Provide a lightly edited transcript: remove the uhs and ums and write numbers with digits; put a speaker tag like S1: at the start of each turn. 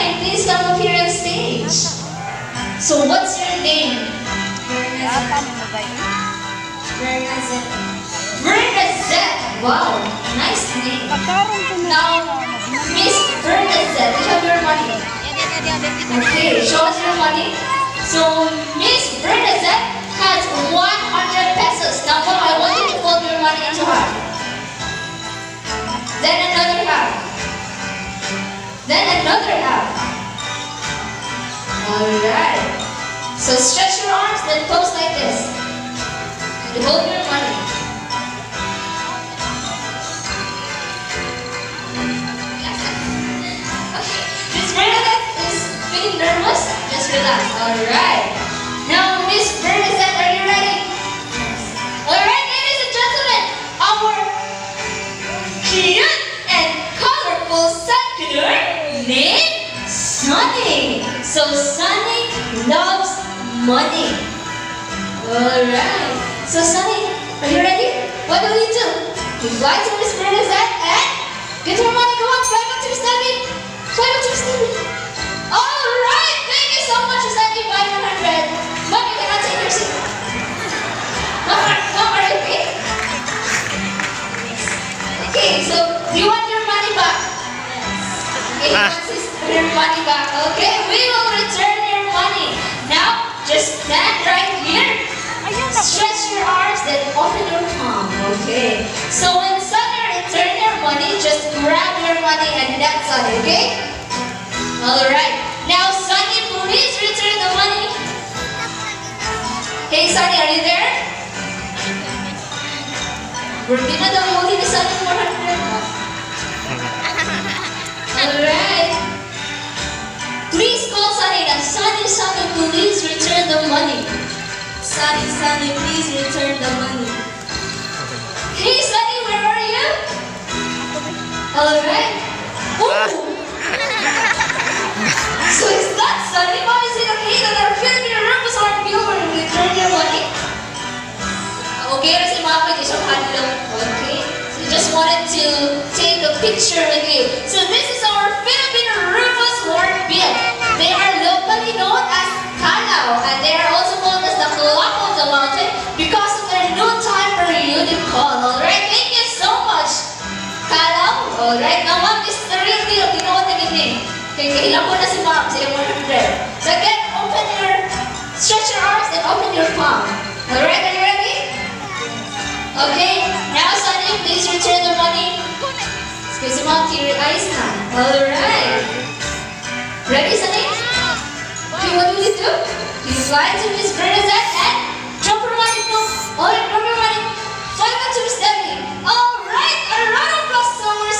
S1: Alright, please come up here on stage. So what's your name? Bernadette. Wow, nice name. Now, Miss Bernadette, you have your money. Okay, show us your money. So Miss Bernadette has 100 pesos. Now, Mom, I want you to fold your money into half. Then another half. Then another half. Alright. So stretch your arms, then pose like this. And hold your money. Okay. Miss Bernadette is feeling nervous. Just relax. Alright. Now, Miss Bernadette, are you ready? Alright, ladies and gentlemen, our cute and colorful circular named Sunny. So Sunny loves money. Alright. So Sunny, are you ready? What will you do? You fly to Miss Bernadette and get your money. Go on, fly back to Miss Debbie. Fly back to Miss Debbie. Alright, thank you so much, Sunny. Buy 100. Mom, you cannot take your seat. Mom, are you okay? Okay, so do you want your money back? Okay, he wants your money back. Okay, we will return your money. Now, just stand right here. Stretch your arms, then open your palm. Okay. So when Sunny return your money, just grab your money and that's Sunny. Okay? Alright. Now, Sunny, please return the money. Hey, Sunny, are you there? Working na daw yung ni Sunny 400. Alright. Please call Sunny na Sunny, please return the money. Sunny, please return the money. Hey, Sunny, where are you? Alright. So is that Sunny? Mom, is it okay that our Filipino rooms aren't you will return your money? Okay, na si Mama, di siya hadlo. Okay. So just wanted to take a picture with you. So this is our Filipino Rufus hornbill. They are locally known as Kalaw, and they are also called as the clock of the mountain because of their noon time periodic call. Alright, thank you so much, Kalaw. Alright, now Mom, this is the real deal. You know what the name? Okay, ilang po na si Mom sa yung 100. So again, stretch your arms and open your palm. Alright, are you ready? Okay, now Sunny, please return the money. Squeeze them out to your eyes now. Alright. Ready, Sunny? Okay, what will you do? You fly to Miss Bernadette and drop her money. No. Alright, drop your money. Fly back to Miss Debbie. Alright, a round of applause to our